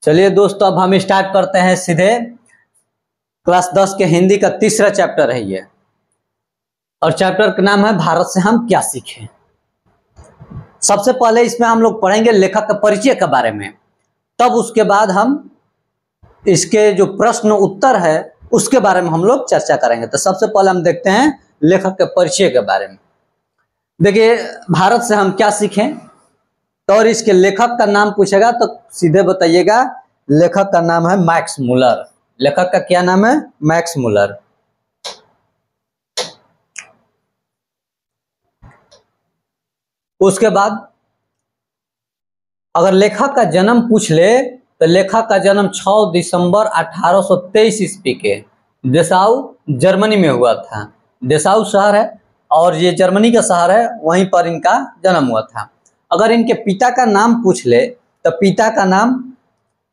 चलिए दोस्तों, अब हम स्टार्ट करते हैं सीधे। क्लास 10 के हिंदी का तीसरा चैप्टर है ये, और चैप्टर का नाम है भारत से हम क्या सीखें। सबसे पहले इसमें हम लोग पढ़ेंगे लेखक के परिचय के बारे में, तब उसके बाद हम इसके जो प्रश्न उत्तर है उसके बारे में हम लोग चर्चा करेंगे। तो सबसे पहले हम देखते हैं लेखक के परिचय के बारे में। देखिए, भारत से हम क्या सीखें, तो और इसके लेखक का नाम पूछेगा तो सीधे बताइएगा लेखक का नाम है मैक्स मुलर। लेखक का क्या नाम है? Max Muller. उसके बाद अगर लेखक का जन्म पूछ ले तो लेखक का जन्म 6 दिसंबर 1823 ईस्वी के डेसाउ जर्मनी में हुआ था। डेसाउ शहर है और ये जर्मनी का शहर है, वहीं पर इनका जन्म हुआ था। अगर इनके पिता का नाम पूछ ले तो पिता का नाम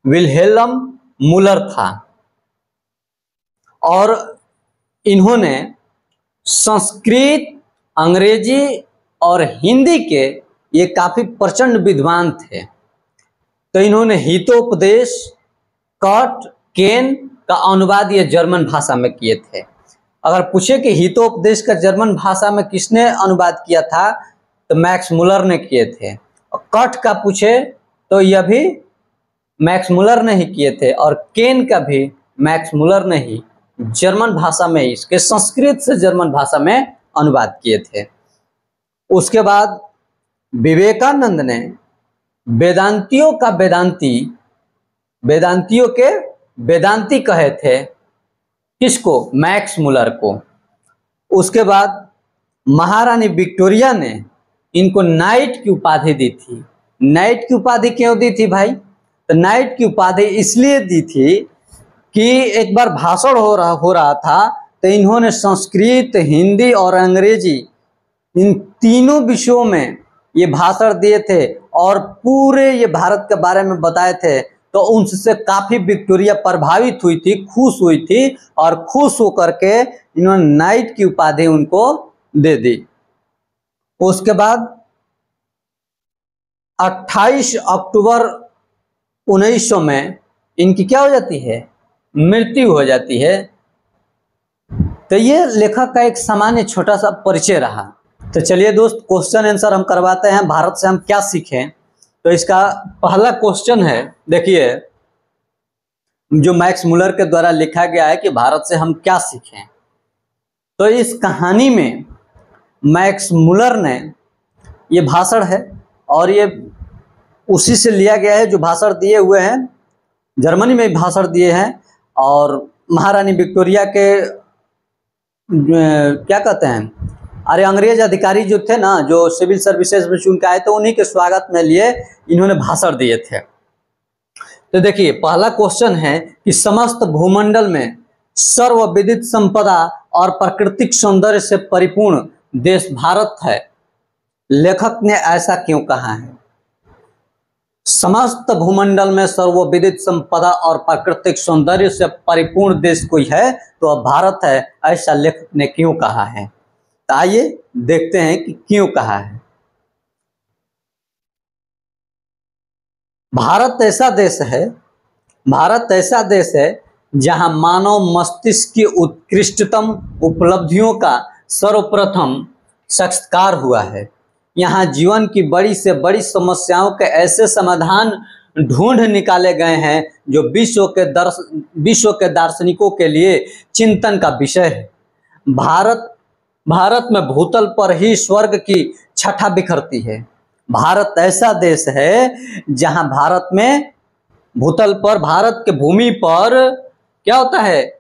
विल्हेल्म मुलर था, और इन्होंने संस्कृत, अंग्रेजी और हिंदी के ये काफी प्रचंड विद्वान थे। तो इन्होंने हितोपदेश, कट, केन का अनुवाद ये जर्मन भाषा में किए थे। अगर पूछे कि हितोपदेश का जर्मन भाषा में किसने अनुवाद किया था, तो मैक्स मुलर ने किए थे। और कट का पूछे तो यह भी मैक्स मुलर ने ही किए थे, और केन का भी मैक्स मुलर ने ही जर्मन भाषा में, इसके संस्कृत से जर्मन भाषा में अनुवाद किए थे। उसके बाद विवेकानंद ने वेदांतियों का वेदांती, वेदांतियों के वेदांती कहे थे। किसको? मैक्स मुलर को। उसके बाद महारानी विक्टोरिया ने इनको नाइट की उपाधि दी थी। नाइट की उपाधि क्यों दी थी भाई? तो नाइट की उपाधि इसलिए दी थी कि एक बार भाषण हो रहा था, तो इन्होंने संस्कृत, हिंदी और अंग्रेजी इन तीनों विषयों में ये भाषण दिए थे और पूरे ये भारत के बारे में बताए थे। तो उनसे काफी विक्टोरिया प्रभावित हुई थी, खुश हुई थी, और खुश होकर के इन्होंने नाइट की उपाधि उनको दे दी। उसके बाद 28 अक्टूबर 1900 में इनकी क्या हो जाती है? मृत्यु हो जाती है। तो ये लेखक का एक सामान्य छोटा सा परिचय रहा। तो चलिए दोस्त, क्वेश्चन आंसर हम करवाते हैं। भारत से हम क्या सीखें, तो इसका पहला क्वेश्चन है, देखिए, जो मैक्स मुलर के द्वारा लिखा गया है कि भारत से हम क्या सीखें। तो इस कहानी में मैक्स मुलर ने, ये भाषण है और ये उसी से लिया गया है जो भाषण दिए हुए हैं, जर्मनी में भाषण दिए हैं। और महारानी विक्टोरिया के क्या कहते हैं, अरे अंग्रेज अधिकारी जो थे ना, जो सिविल सर्विसेज में चुन के आए, तो उन्हीं के स्वागत में लिए इन्होंने भाषण दिए थे। तो देखिए, पहला क्वेश्चन है कि समस्त भूमंडल में सर्वविदित संपदा और प्राकृतिक सौंदर्य से परिपूर्ण देश भारत है। लेखक ने ऐसा क्यों कहा है? समस्त भूमंडल में सर्वविदित संपदा और प्राकृतिक सौंदर्य से परिपूर्ण देश कोई है तो अब भारत है, ऐसा लेखक ने क्यों कहा है। तो आइए देखते हैं कि क्यों कहा है। भारत ऐसा देश है, भारत ऐसा देश है जहां मानव मस्तिष्क की उत्कृष्टतम उपलब्धियों का सर्वप्रथम साक्षात्कार हुआ है। यहाँ जीवन की बड़ी से बड़ी समस्याओं के ऐसे समाधान ढूंढ निकाले गए हैं जो विश्व के दार्शनिकों के लिए चिंतन का विषय है। भारत में भूतल पर ही स्वर्ग की छटा बिखरती है। भारत ऐसा देश है जहां भारत में भूतल पर, भारत के भूमि पर क्या होता है?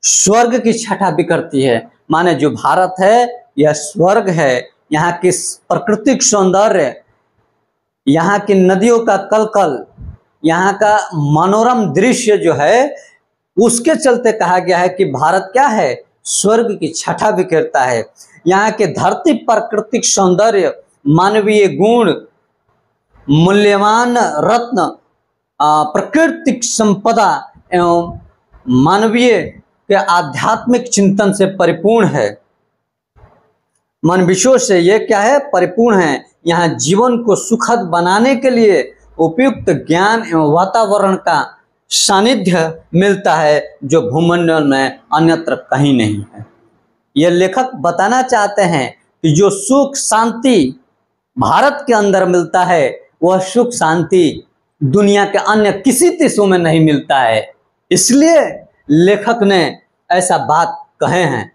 स्वर्ग की छटा बिखरती है। माने जो भारत है यह स्वर्ग है। यहाँ की प्राकृतिक सौंदर्य, यहाँ की नदियों का कलकल, यहाँ का मनोरम दृश्य जो है, उसके चलते कहा गया है कि भारत क्या है? स्वर्ग की छटा बिखेरता है। यहाँ के धरती प्राकृतिक सौंदर्य, मानवीय गुण, मूल्यवान रत्न, प्राकृतिक संपदा एवं मानवीय के आध्यात्मिक चिंतन से परिपूर्ण है। मन विश्व से ये क्या है? परिपूर्ण है। यहाँ जीवन को सुखद बनाने के लिए उपयुक्त ज्ञान एवं वातावरण का सानिध्य मिलता है जो भूमंडल में अन्यत्र कहीं नहीं है। ये लेखक बताना चाहते हैं कि जो सुख शांति भारत के अंदर मिलता है वह सुख शांति दुनिया के अन्य किसी देशों में नहीं मिलता है, इसलिए लेखक ने ऐसा बात कहे हैं।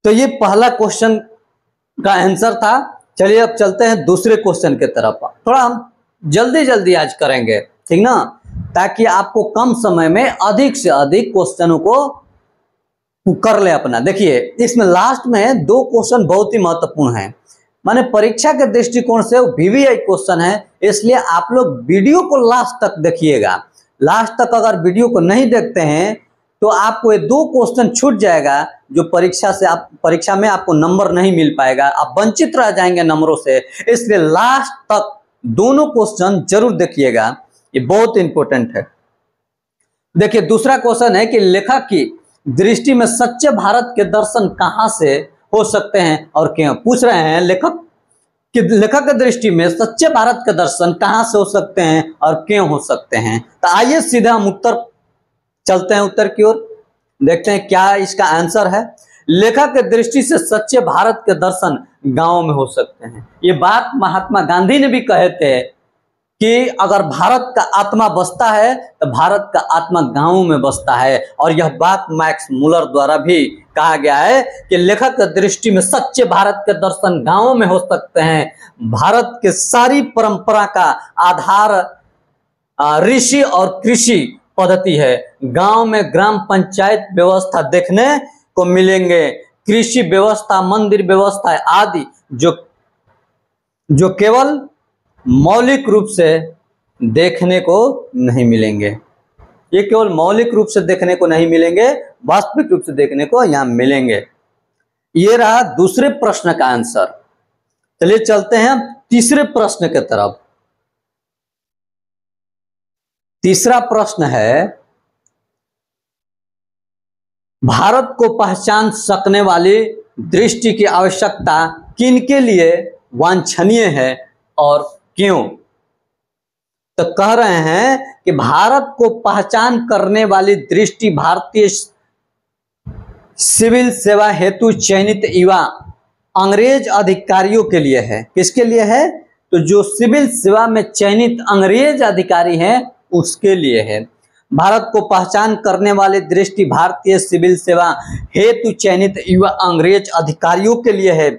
तो ये पहला क्वेश्चन का आंसर था। चलिए अब चलते हैं दूसरे क्वेश्चन की तरफ। थोड़ा हम जल्दी जल्दी आज करेंगे, ठीक ना, ताकि आपको कम समय में अधिक से अधिक क्वेश्चनों को कर ले अपना। देखिए इसमें लास्ट में दो क्वेश्चन बहुत ही महत्वपूर्ण हैं, माने परीक्षा के दृष्टिकोण से वीवीआई क्वेश्चन है, इसलिए आप लोग वीडियो को लास्ट तक देखिएगा। लास्ट तक अगर वीडियो को नहीं देखते हैं तो आपको ये दो क्वेश्चन छूट जाएगा, जो परीक्षा में आपको नंबर नहीं मिल पाएगा, आप वंचित रह जाएंगे नंबरों से। इसलिए लास्ट तक दोनों क्वेश्चन जरूर देखिएगा, ये बहुत इंपॉर्टेंट है। देखिए दूसरा क्वेश्चन है कि लेखक की दृष्टि में सच्चे भारत के दर्शन कहां से हो सकते हैं और क्यों। पूछ रहे हैं लेखक की दृष्टि में सच्चे भारत के दर्शन कहां से हो सकते हैं और क्यों हो सकते हैं। तो आइए सीधे हम उत्तर चलते हैं, उत्तर की ओर देखते हैं क्या इसका आंसर है। लेखक की दृष्टि से सच्चे भारत के दर्शन गांव में हो सकते हैं। ये बात महात्मा गांधी ने भी कहे थे कि अगर भारत का आत्मा बसता है तो भारत का आत्मा गांव में बसता है, और यह बात मैक्स मुलर द्वारा भी कहा गया है कि लेखक की दृष्टि में सच्चे भारत के दर्शन गांव में हो सकते हैं। भारत के सारी परंपरा का आधार ऋषि और कृषि पद्धति है। गांव में ग्राम पंचायत व्यवस्था देखने को मिलेंगे, कृषि व्यवस्था, मंदिर व्यवस्था आदि जो केवल मौलिक रूप से देखने को नहीं मिलेंगे। ये केवल मौलिक रूप से देखने को नहीं मिलेंगे, वास्तविक रूप से देखने को यहां मिलेंगे। ये रहा दूसरे प्रश्न का आंसर। चलिए चलते हैं तीसरे प्रश्न की तरफ। तीसरा प्रश्न है, भारत को पहचान सकने वाली दृष्टि की आवश्यकता किनके लिए वांछनीय है और क्यों। तो कह रहे हैं कि भारत को पहचान करने वाली दृष्टि भारतीय सिविल सेवा हेतु चयनित युवा अंग्रेज अधिकारियों के लिए है। किसके लिए है? तो जो सिविल सेवा में चयनित अंग्रेज अधिकारी हैं उसके लिए है। भारत को पहचान करने वाली दृष्टि भारतीय सिविल सेवा हेतु चयनित युवा अंग्रेज अधिकारियों के लिए है।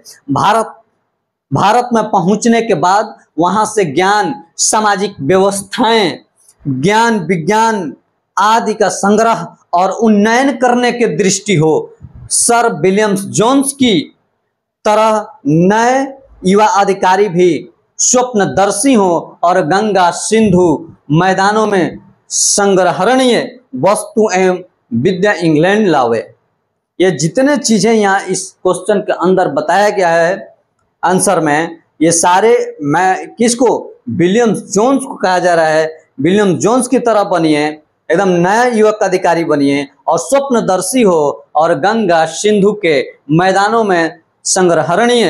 भारत में पहुंचने के बाद वहां से ज्ञान, सामाजिक व्यवस्थाएं, ज्ञान विज्ञान आदि का संग्रह और उन्नयन करने की दृष्टि हो। सर विलियम जोन्स की तरह नए युवा अधिकारी भी स्वप्नदर्शी हो और गंगा सिंधु मैदानों में संग्रहणीय वस्तु एवं विद्या इंग्लैंड लावे। ये जितने चीजें यहाँ इस क्वेश्चन के अंदर बताया गया है आंसर में, ये सारे मैं किसको, विलियम जोन्स को कहा जा रहा है। विलियम जोन्स की तरह बनिए, एकदम नया युवक अधिकारी बनिए और स्वप्नदर्शी हो और गंगा सिंधु के मैदानों में संग्रहणीय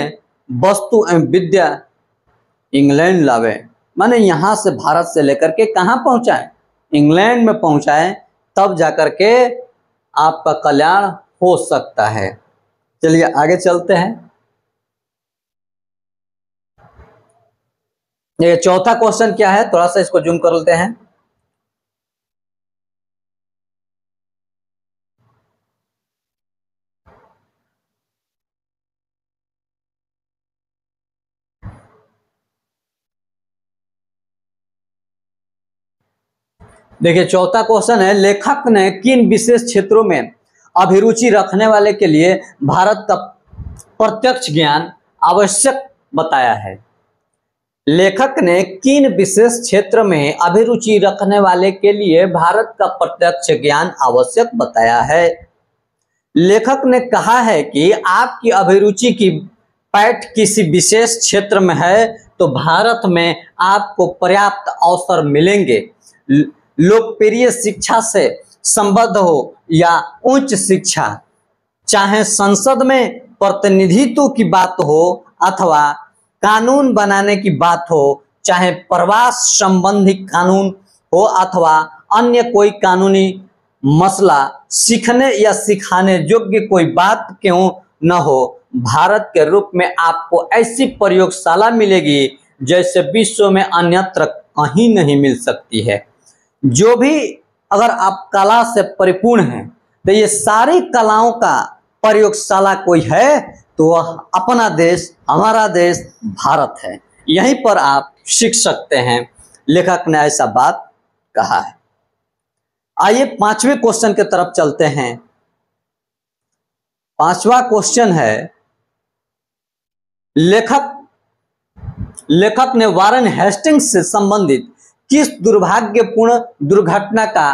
वस्तु एवं विद्या इंग्लैंड लावे। माने यहाँ से भारत से लेकर के कहाँ पहुंचाए, इंग्लैंड में पहुंचाए, तब जाकर के आपका कल्याण हो सकता है। चलिए आगे चलते हैं। ये चौथा क्वेश्चन क्या है, थोड़ा सा इसको जूम कर लेते हैं। देखिए चौथा क्वेश्चन है, लेखक ने किन विशेष क्षेत्रों में अभिरुचि रखने वाले के लिए भारत का प्रत्यक्ष ज्ञान आवश्यक बताया है। लेखक ने किन विशेष क्षेत्र में अभिरुचि रखने वाले के लिए भारत का प्रत्यक्ष ज्ञान आवश्यक बताया है। लेखक ने कहा है कि आपकी अभिरुचि की पैठ किसी विशेष क्षेत्र में है तो भारत में आपको पर्याप्त अवसर मिलेंगे। लोकप्रिय शिक्षा से संबद्ध हो या उच्च शिक्षा, चाहे संसद में प्रतिनिधित्व की बात हो अथवा कानून बनाने की बात हो, चाहे प्रवास संबंधी कानून हो अथवा अन्य कोई कानूनी मसला सीखने या सिखाने योग्य कोई बात क्यों न हो, भारत के रूप में आपको ऐसी प्रयोगशाला मिलेगी जैसे विश्व में अन्यत्र कहीं नहीं मिल सकती है। जो भी अगर आप कला से परिपूर्ण हैं तो ये सारी कलाओं का प्रयोगशाला कोई है तो वह अपना देश, हमारा देश भारत है। यहीं पर आप सीख सकते हैं। लेखक ने ऐसा बात कहा है। आइए 5वें क्वेश्चन की तरफ चलते हैं। 5वां क्वेश्चन है, लेखक ने वारेन हेस्टिंग्स से संबंधित किस दुर्भाग्यपूर्ण दुर्घटना का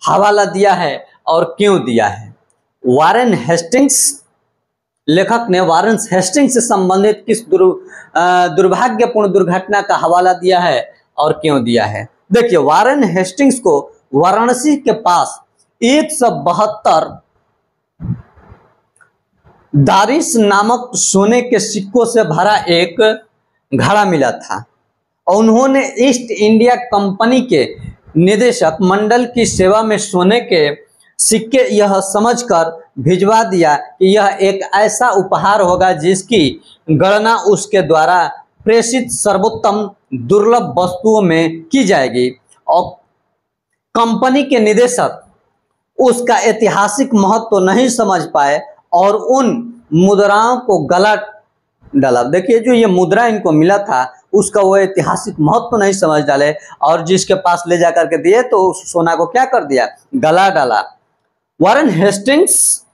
हवाला दिया है और क्यों दिया है। लेखक ने वारेन हेस्टिंग्स से संबंधित किस दुर्भाग्यपूर्ण दुर्घटना का हवाला दिया है और क्यों दिया है। देखिए, वारेन हेस्टिंग्स को वाराणसी के पास 172 दारिस नामक सोने के सिक्कों से भरा एक घड़ा मिला था और उन्होंने ईस्ट इंडिया कंपनी के निदेशक मंडल की सेवा में सोने के सिक्के यह समझकर भिजवा दिया कि यह एक ऐसा उपहार होगा जिसकी गणना उसके द्वारा प्रेषित सर्वोत्तम दुर्लभ वस्तुओं में की जाएगी और कंपनी के निदेशक उसका ऐतिहासिक महत्व तो नहीं समझ पाए और उन मुद्राओं को गला डाला। देखिए, जो ये मुद्रा इनको मिला था उसका वो ऐतिहासिक महत्व तो नहीं समझ डाले और जिसके पास ले जाकर के दिए तो उस सोना को क्या कर दिया, गला डाला। वारेन हेस्टिंग्स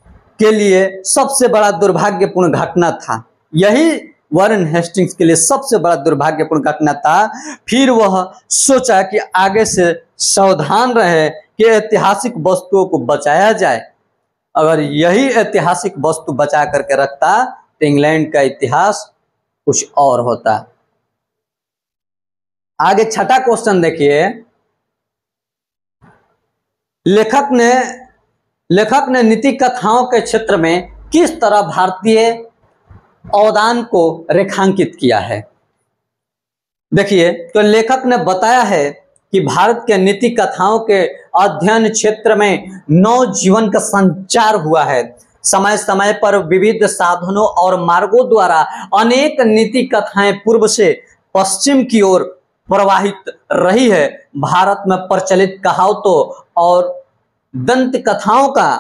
के लिए सबसे बड़ा दुर्भाग्यपूर्ण घटना था, यही वारेन हेस्टिंग्स के लिए सबसे बड़ा दुर्भाग्यपूर्ण घटना था। फिर वह सोचा कि आगे से सावधान रहे कि ऐतिहासिक वस्तुओं को बचाया जाए। अगर यही ऐतिहासिक वस्तु बचा करके रखता तो इंग्लैंड का इतिहास कुछ और होता। आगे 6ठा क्वेश्चन देखिए। लेखक ने नीति कथाओं के क्षेत्र में किस तरह भारतीय अवदान को रेखांकित किया है। देखिए, तो लेखक ने बताया है कि भारत के नीति कथाओं के अध्ययन क्षेत्र में नव जीवन का संचार हुआ है। समय समय पर विविध साधनों और मार्गों द्वारा अनेक नीति कथाएं पूर्व से पश्चिम की ओर प्रवाहित रही है। भारत में प्रचलित कहावतों और दंत कथाओं का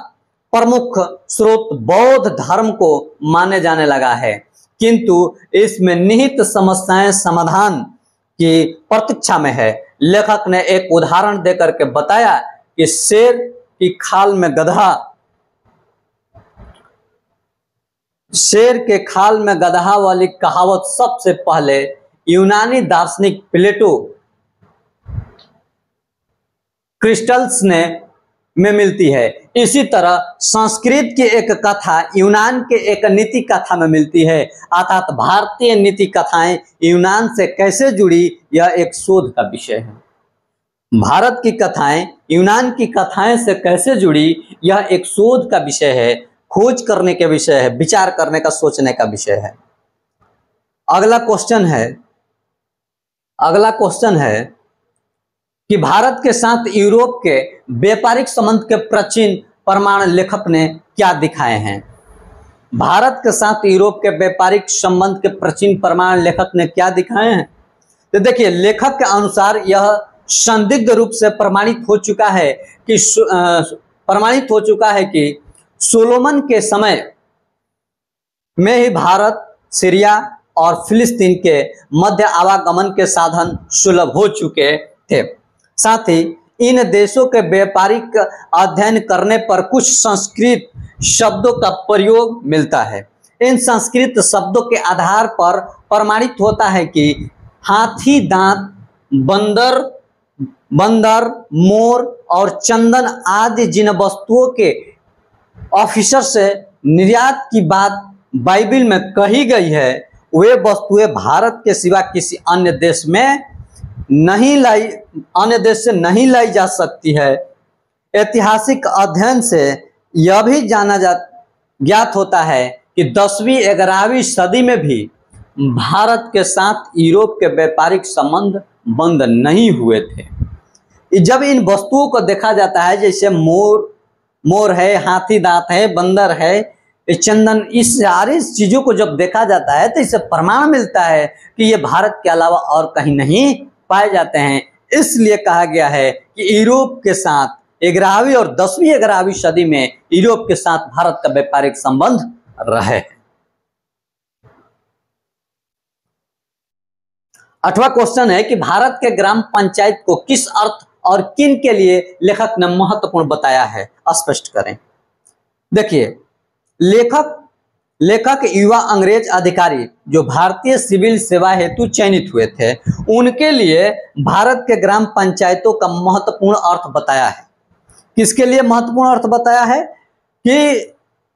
प्रमुख स्रोत बौद्ध धर्म को माने जाने लगा है, किंतु इसमें निहित समस्याएं समाधान की प्रतीक्षा में है। लेखक ने एक उदाहरण देकर के बताया कि शेर के खाल में गधा वाली कहावत सबसे पहले यूनानी दार्शनिक प्लेटो क्रिस्टल्स में मिलती है। इसी तरह संस्कृत की एक कथा यूनान के एक नीति कथा में मिलती है। अर्थात भारतीय नीति कथाएं यूनान से कैसे जुड़ी, यह एक शोध का विषय है। भारत की कथाएं यूनान की कथाएं से कैसे जुड़ी, यह एक शोध का विषय है, खोज करने के विषय है, विचार करने का, सोचने का विषय है। अगला क्वेश्चन है कि भारत के साथ यूरोप के व्यापारिक संबंध के प्राचीन प्रमाण लेखक ने क्या दिखाए हैं। भारत के साथ यूरोप के व्यापारिक संबंध के प्राचीन प्रमाण लेखक ने क्या दिखाए हैं। तो देखिए, लेखक के अनुसार यह संदिग्ध रूप से प्रमाणित हो चुका है कि सोलोमन के समय में ही भारत, सीरिया और फिलिस्तीन के मध्य आवागमन के साधन सुलभ हो चुके थे। साथ ही इन देशों के व्यापारिक अध्ययन करने पर कुछ संस्कृत शब्दों का प्रयोग मिलता है। इन संस्कृत शब्दों के आधार पर प्रमाणित होता है कि हाथी दांत, बंदर, मोर और चंदन आदि जिन वस्तुओं के ऑफिसर से निर्यात की बात बाइबिल में कही गई है, वे वस्तुएं भारत के सिवा किसी अन्य देश से नहीं लाई जा सकती है। ऐतिहासिक अध्ययन से यह भी ज्ञात होता है कि 10वीं 11वीं सदी में भी भारत के साथ यूरोप के व्यापारिक संबंध बंद नहीं हुए थे। जब इन वस्तुओं को देखा जाता है, जैसे मोर है, हाथी दांत है, बंदर है, चंदन, इस सारी चीजों को जब देखा जाता है तो इससे प्रमाण मिलता है कि ये भारत के अलावा और कहीं नहीं पाए जाते हैं। इसलिए कहा गया है कि यूरोप के साथ 11वीं और 11वीं सदी में यूरोप के साथ भारत का व्यापारिक संबंध रहे। 8वां क्वेश्चन है कि भारत के ग्राम पंचायत को किस अर्थ और किन के लिए लेखक ने महत्वपूर्ण बताया है, स्पष्ट करें। देखिए, लेखक युवा अंग्रेज अधिकारी जो भारतीय सिविल सेवा हेतु चयनित हुए थे, उनके लिए भारत के ग्राम पंचायतों का महत्वपूर्ण अर्थ बताया है। किसके लिए महत्वपूर्ण अर्थ बताया है कि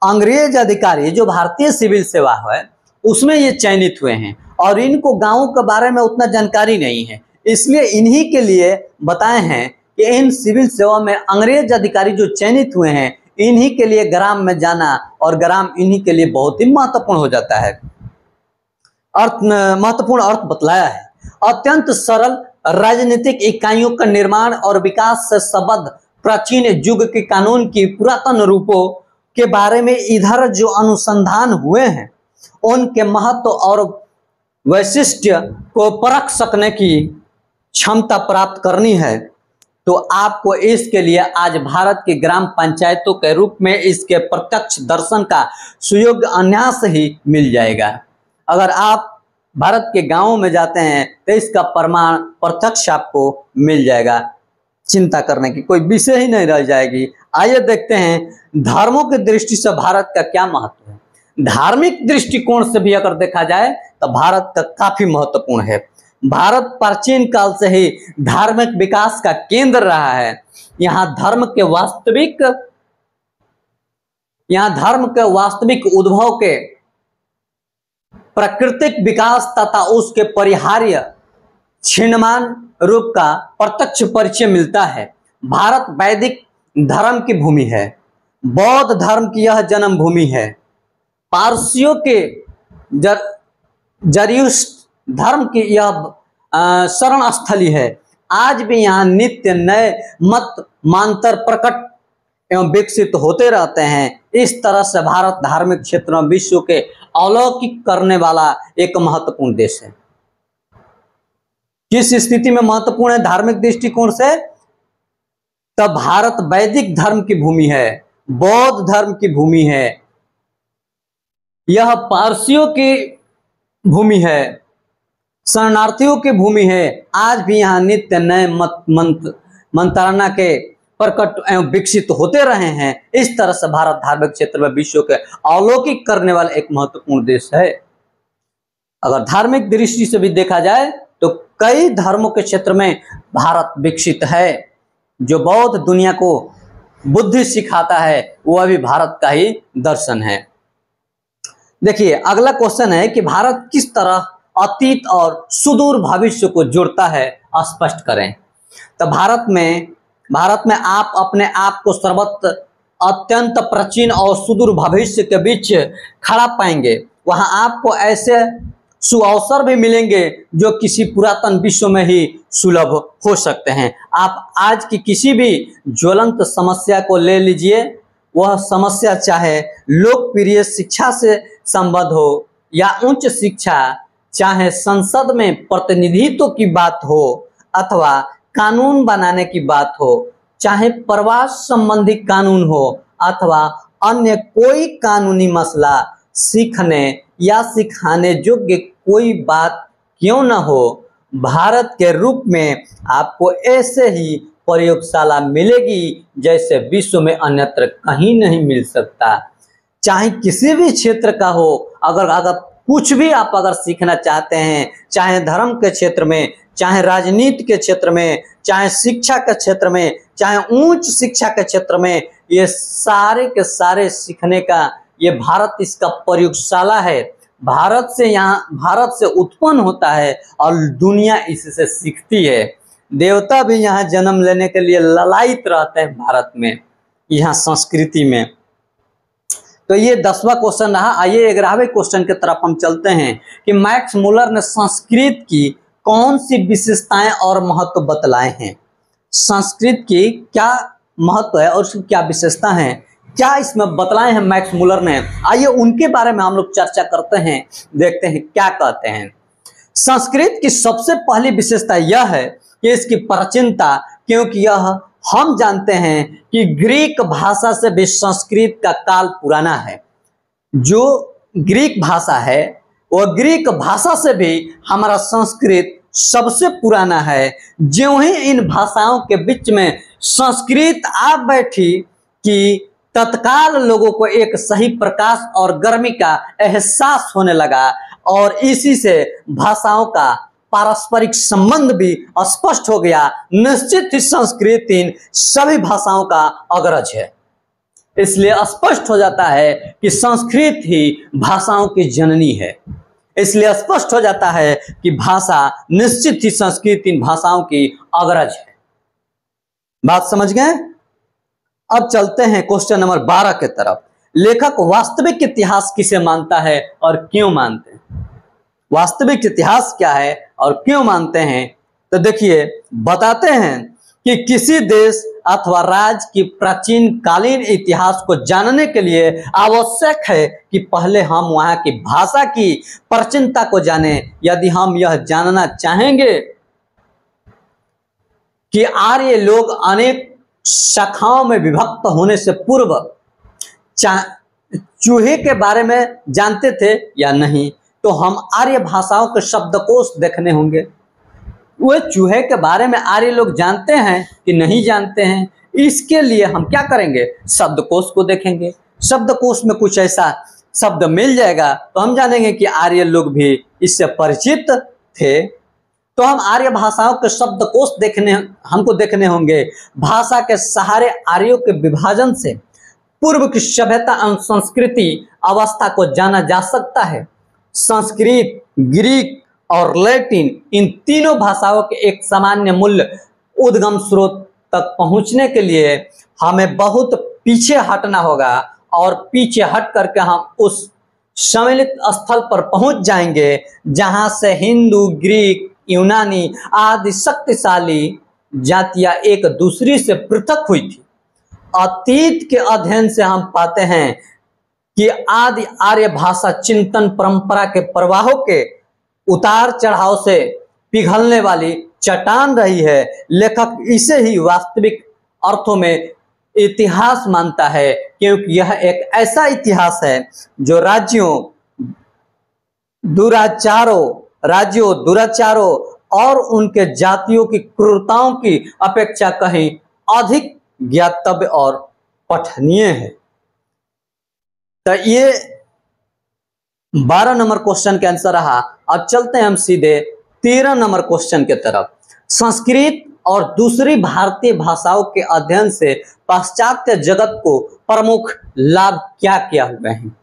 अंग्रेज अधिकारी जो भारतीय सिविल सेवा है उसमें ये चयनित हुए हैं और इनको गांवों के बारे में उतना जानकारी नहीं है, इसलिए इन्हीं के लिए बताए हैं कि इन सिविल सेवा में अंग्रेज अधिकारी जो चयनित हुए हैं, इन्हीं के लिए ग्राम में जाना और ग्राम इन्हीं के लिए बहुत ही महत्वपूर्ण हो जाता है। महत्वपूर्ण अर्थ बतलाया है। अत्यंत सरल राजनीतिक इकाइयों का निर्माण और विकास से संबद्ध प्राचीन युग के कानून की पुरातन रूपों के बारे में इधर जो अनुसंधान हुए हैं, उनके महत्व और वैशिष्ट्य को परख सकने की क्षमता प्राप्त करनी है तो आपको इसके लिए आज भारत की ग्राम पंचायतों के रूप में इसके प्रत्यक्ष दर्शन का सुयोग्य अन्यास ही मिल जाएगा। अगर आप भारत के गांवों में जाते हैं तो इसका प्रमाण प्रत्यक्ष आपको मिल जाएगा, चिंता करने की कोई विषय ही नहीं रह जाएगी। आइए देखते हैं धर्मों की दृष्टि से भारत का क्या महत्व है। धार्मिक दृष्टिकोण से भी अगर देखा जाए तो भारत का काफी महत्वपूर्ण है। भारत प्राचीन काल से ही धार्मिक विकास का केंद्र रहा है। यहाँ धर्म के वास्तविक उद्भव के प्राकृतिक विकास तथा उसके परिहार्य छिन्नमान रूप का प्रत्यक्ष परिचय मिलता है। भारत वैदिक धर्म की भूमि है, बौद्ध धर्म की यह जन्म भूमि है, पारसियों के जरयूस्ट धर्म की यह शरण स्थली है। आज भी यहाँ नित्य नए मत मांतर प्रकट एवं विकसित होते रहते हैं। इस तरह से भारत धार्मिक क्षेत्र में विश्व के अलौकिक करने वाला एक महत्वपूर्ण देश है। किस स्थिति में महत्वपूर्ण है धार्मिक दृष्टिकोण से? तब भारत वैदिक धर्म की भूमि है, बौद्ध धर्म की भूमि है, यह पारसियों की भूमि है, शरणार्थियों की भूमि है। आज भी यहाँ नित्य नए मंत्राना के प्रकट एवं विकसित होते रहे हैं। इस तरह से भारत धार्मिक क्षेत्र में विश्व के अलौकिक करने वाला एक महत्वपूर्ण देश है। अगर धार्मिक दृष्टि से भी देखा जाए तो कई धर्मों के क्षेत्र में भारत विकसित है। जो बौद्ध दुनिया को बुद्धि सिखाता है वह भी भारत का ही दर्शन है। देखिए, अगला क्वेश्चन है कि भारत किस तरह अतीत और सुदूर भविष्य को जोड़ता है, स्पष्ट करें। तो भारत में आप अपने आप को सर्वत्र अत्यंत प्राचीन और सुदूर भविष्य के बीच खड़ा पाएंगे। वहां आपको ऐसे सुअवसर भी मिलेंगे जो किसी पुरातन विश्व में ही सुलभ हो सकते हैं। आप आज की किसी भी ज्वलंत समस्या को ले लीजिए, वह समस्या चाहे लोकप्रिय शिक्षा से संबद्ध हो या उच्च शिक्षा, चाहे संसद में प्रतिनिधित्व की बात हो अथवा कानून बनाने की बात हो, चाहे प्रवास संबंधी कानून हो अथवा अन्य कोई कानूनी मसला, सीखने या सिखाने योग्य कोई बात क्यों न हो, भारत के रूप में आपको ऐसे ही प्रयोगशाला मिलेगी जैसे विश्व में अन्यत्र कहीं नहीं मिल सकता। चाहे किसी भी क्षेत्र का हो, अगर कुछ भी आप अगर सीखना चाहते हैं, चाहे धर्म के क्षेत्र में, चाहे राजनीति के क्षेत्र में, चाहे शिक्षा के क्षेत्र में, चाहे उच्च शिक्षा के क्षेत्र में, ये सारे के सारे सीखने का ये भारत इसका प्रयोगशाला है। भारत से उत्पन्न होता है और दुनिया इससे सीखती है। देवता भी यहाँ जन्म लेने के लिए ललायित रहते हैं भारत में, यहाँ संस्कृति में। तो ये 10वां क्वेश्चन रहा। आइए 11वें क्वेश्चन की तरफ हम चलते हैं कि मैक्स मुलर ने संस्कृत की कौन सी विशेषताएं और महत्व बतलाए हैं। संस्कृत की क्या महत्व है और उसकी क्या विशेषता है, क्या इसमें बतलाए हैं मैक्स मुलर ने। आइए उनके बारे में हम लोग चर्चा करते हैं, देखते हैं क्या कहते हैं। संस्कृत की सबसे पहली विशेषता यह है कि इसकी प्राचीनता, क्योंकि यह हम जानते हैं कि ग्रीक भाषा से भी संस्कृत का काल पुराना है। जो ग्रीक भाषा है वह ग्रीक भाषा से भी हमारा संस्कृत सबसे पुराना है। ज्यों ही इन भाषाओं के बीच में संस्कृत आ बैठी कि तत्काल लोगों को एक सही प्रकाश और गर्मी का एहसास होने लगा और इसी से भाषाओं का पारस्परिक संबंध भी स्पष्ट हो गया। निश्चित ही संस्कृत इन सभी भाषाओं का अग्रज है। इसलिए स्पष्ट हो जाता है कि संस्कृत ही भाषाओं की जननी है। इसलिए स्पष्ट हो जाता है कि भाषा निश्चित ही संस्कृत इन भाषाओं की अग्रज है। बात समझ गए? अब चलते हैं क्वेश्चन नंबर 12 के तरफ। लेखक वास्तविक इतिहास किसे मानता है और क्यों मानते हैं? वास्तविक इतिहास क्या है और क्यों मानते हैं? तो देखिए, बताते हैं कि किसी देश अथवा राज्य की प्राचीन कालीन इतिहास को जानने के लिए आवश्यक है कि पहले हम वहां की भाषा की प्राचीनता को जानें। यदि हम यह जानना चाहेंगे कि आर्य लोग अनेक शाखाओं में विभक्त होने से पूर्व चूहे के बारे में जानते थे या नहीं, तो हम आर्य भाषाओं के शब्दकोश देखने होंगे। वो चूहे के बारे में आर्य लोग जानते हैं कि नहीं जानते हैं, इसके लिए हम क्या करेंगे? शब्दकोश को देखेंगे। शब्दकोश में कुछ ऐसा शब्द मिल जाएगा तो हम जानेंगे कि आर्य लोग भी इससे परिचित थे। तो हम आर्य भाषाओं के शब्दकोश हमको देखने होंगे। भाषा के सहारे आर्यों के विभाजन से पूर्व की सभ्यता एवं संस्कृति अवस्था को जाना जा सकता है। संस्कृत, ग्रीक और लैटिन इन तीनों भाषाओं के एक सामान्य मूल्य उद्गम स्रोत तक पहुंचने के लिए हमें बहुत पीछे हटना होगा और पीछे हट करके हम उस सम्मिलित स्थल पर पहुंच जाएंगे जहां से हिंदू, ग्रीक, यूनानी आदि शक्तिशाली जातियां एक दूसरी से पृथक हुई थी। अतीत के अध्ययन से हम पाते हैं कि आदि आर्य भाषा चिंतन परंपरा के प्रवाहों के उतार चढ़ाव से पिघलने वाली चट्टान रही है। लेखक इसे ही वास्तविक अर्थों में इतिहास मानता है, क्योंकि यह एक ऐसा इतिहास है जो राज्यों, दुराचारों और उनके जातियों की क्रूरताओं की अपेक्षा कहीं अधिक ज्ञातव्य और पठनीय है। तो ये 12 नंबर क्वेश्चन का आंसर रहा। अब चलते हैं हम सीधे 13 नंबर क्वेश्चन के तरफ। संस्कृत और दूसरी भारतीय भाषाओं के अध्ययन से पाश्चात्य जगत को प्रमुख लाभ क्या क्या हुए हैं?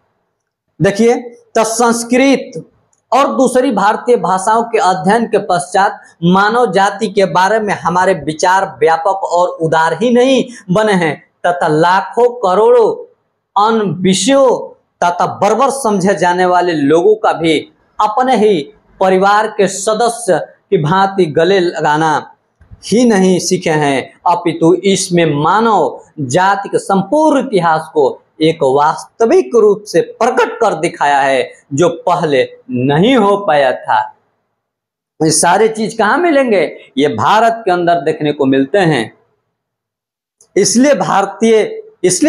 देखिए, तो संस्कृत और दूसरी भारतीय भाषाओं के अध्ययन के पश्चात मानव जाति के बारे में हमारे विचार व्यापक और उदार ही नहीं बने हैं, तथा लाखों करोड़ों अन्य विषयों तथा बर्बर समझे जाने वाले लोगों का भी अपने ही परिवार के सदस्य की भांति गले लगाना ही नहीं सीखे हैं, अपितु इसमें मानव जाति के संपूर्ण इतिहास को एक वास्तविक रूप से प्रकट कर दिखाया है जो पहले नहीं हो पाया था। ये सारे चीज कहाँ मिलेंगे? ये भारत के अंदर देखने को मिलते हैं। इसलिए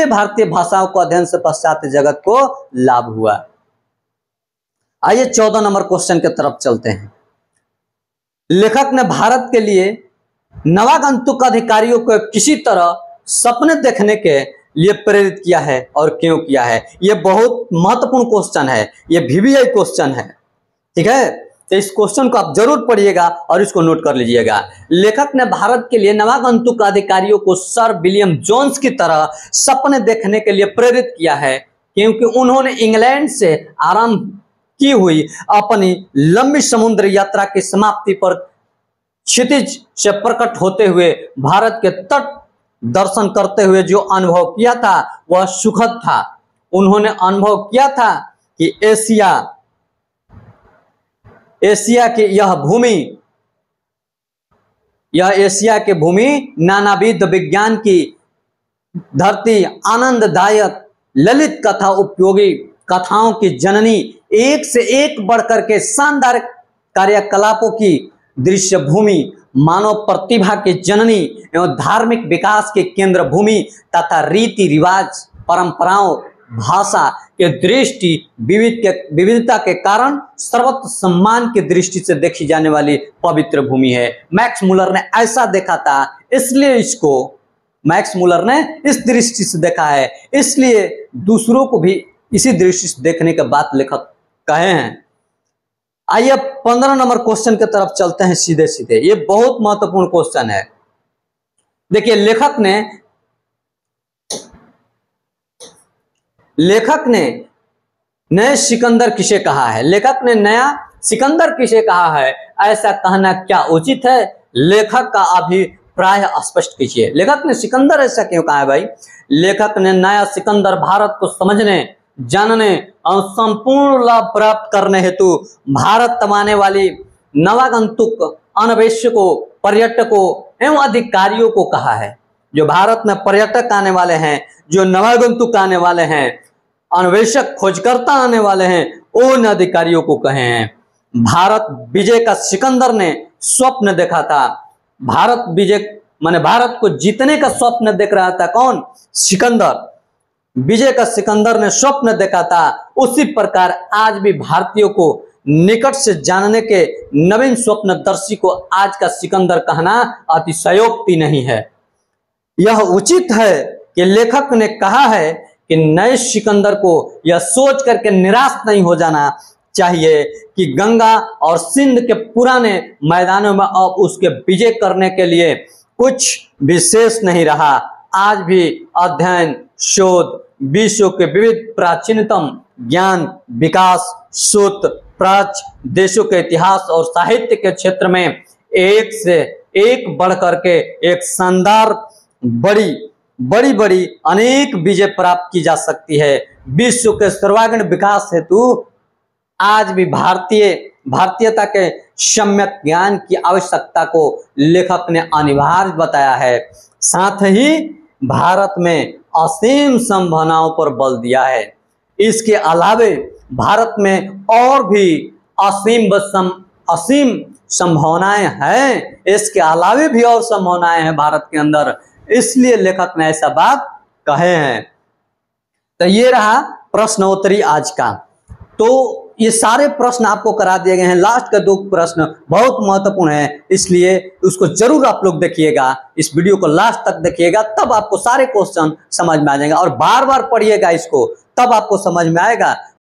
भारतीय भाषाओं को अध्ययन से पाश्चात्य जगत को लाभ हुआ। आइए 14 नंबर क्वेश्चन की तरफ चलते हैं। लेखक ने भारत के लिए नवागंतुक अधिकारियों को किसी तरह सपने देखने के लिए प्रेरित किया है और क्यों किया है? यह बहुत महत्वपूर्ण क्वेश्चन है, यह VVI क्वेश्चन है, ठीक है? तो इस क्वेश्चन को आप जरूर पढ़िएगा और इसको नोट कर लीजिएगा। लेखक ने भारत के लिए नवागंतुक अधिकारियों को सर विलियम जोन्स की तरह सपने देखने के लिए प्रेरित किया है, क्योंकि उन्होंने इंग्लैंड से आरंभ की हुई अपनी लंबी समुद्र यात्रा की समाप्ति पर क्षितिज से प्रकट होते हुए भारत के तट दर्शन करते हुए जो अनुभव किया था वह सुखद था। उन्होंने अनुभव किया था कि एशिया की यह भूमि यह एशिया के भूमि नानाविध विज्ञान की धरती, आनंददायक ललित कथा उपयोगी कथाओं की जननी, एक से एक बढ़कर के शानदार कार्यकलापों की दृश्य भूमि, मानव प्रतिभा की जननी एवं धार्मिक विकास के केंद्र भूमि तथा रीति रिवाज, परंपराओं, भाषा के दृष्टि विविधता के कारण सर्वत्र सम्मान की दृष्टि से देखी जाने वाली पवित्र भूमि है। मैक्स मुलर ने ऐसा देखा था, इसलिए इसको मैक्स मुलर ने इस दृष्टि से देखा है, इसलिए दूसरों को भी इसी दृष्टि से देखने के बात लेखक कहे हैं। आइए 15 नंबर क्वेश्चन की तरफ चलते हैं सीधे सीधे। ये बहुत महत्वपूर्ण क्वेश्चन है। देखिए लेखक ने नए सिकंदर किसे कहा है? लेखक ने नया सिकंदर किसे कहा है, ऐसा कहना क्या उचित है? लेखक का अभिप्राय स्पष्ट कीजिए। लेखक ने सिकंदर ऐसा क्यों कहा है भाई? लेखक ने नया सिकंदर भारत को समझने, जानने और संपूर्ण लाभ प्राप्त करने हेतु भारत तमाने वाली नवागंतुक अन्वेषकों, पर्यटकों एवं अधिकारियों को कहा है। जो भारत में पर्यटक आने वाले हैं, जो नवागंतुक आने वाले हैं, अन्वेषक खोजकर्ता आने वाले हैं, उन अधिकारियों को कहे हैं। भारत विजय का सिकंदर ने स्वप्न देखा था। भारत विजय माने भारत को जीतने का स्वप्न देख रहा था कौन? सिकंदर। विजय का सिकंदर ने स्वप्न देखा था। उसी प्रकार आज भी भारतीयों को निकट से जानने के नवीन स्वप्नदर्शी को आज का सिकंदर कहना अतिशयोक्ति नहीं है। यह उचित है कि लेखक ने कहा है कि नए सिकंदर को यह सोच करके निराश नहीं हो जाना चाहिए कि गंगा और सिंध के पुराने मैदानों में अब उसके विजय करने के लिए कुछ विशेष नहीं रहा। आज भी अध्ययन, शोध, विश्व के विविध प्राचीनतम ज्ञान, विकास, शोध, प्राच्य देशों के इतिहास और साहित्य के क्षेत्र में एक से एक बढ़ करके एक शानदार बड़ी अनेक विजय प्राप्त की जा सकती है। विश्व के सर्वांगीण विकास हेतु आज भी भारतीयता के सम्यक ज्ञान की आवश्यकता को लेखक ने अनिवार्य बताया है। साथ ही भारत में असीम संभावनाओं पर बल दिया है। इसके अलावे भारत में और भी असीम संभावनाएं हैं। इसके अलावे भी और संभावनाएं हैं भारत के अंदर, इसलिए लेखक ने ऐसा बात कहे हैं। तो ये रहा प्रश्नोत्तरी आज का। तो ये सारे प्रश्न आपको करा दिए गए हैं। लास्ट का 2 प्रश्न बहुत महत्वपूर्ण है, इसलिए उसको जरूर आप लोग देखिएगा। इस वीडियो को लास्ट तक देखिएगा, तब आपको सारे क्वेश्चन समझ में आ जाएंगे। और बार बार पढ़िएगा इसको, तब आपको समझ में आएगा।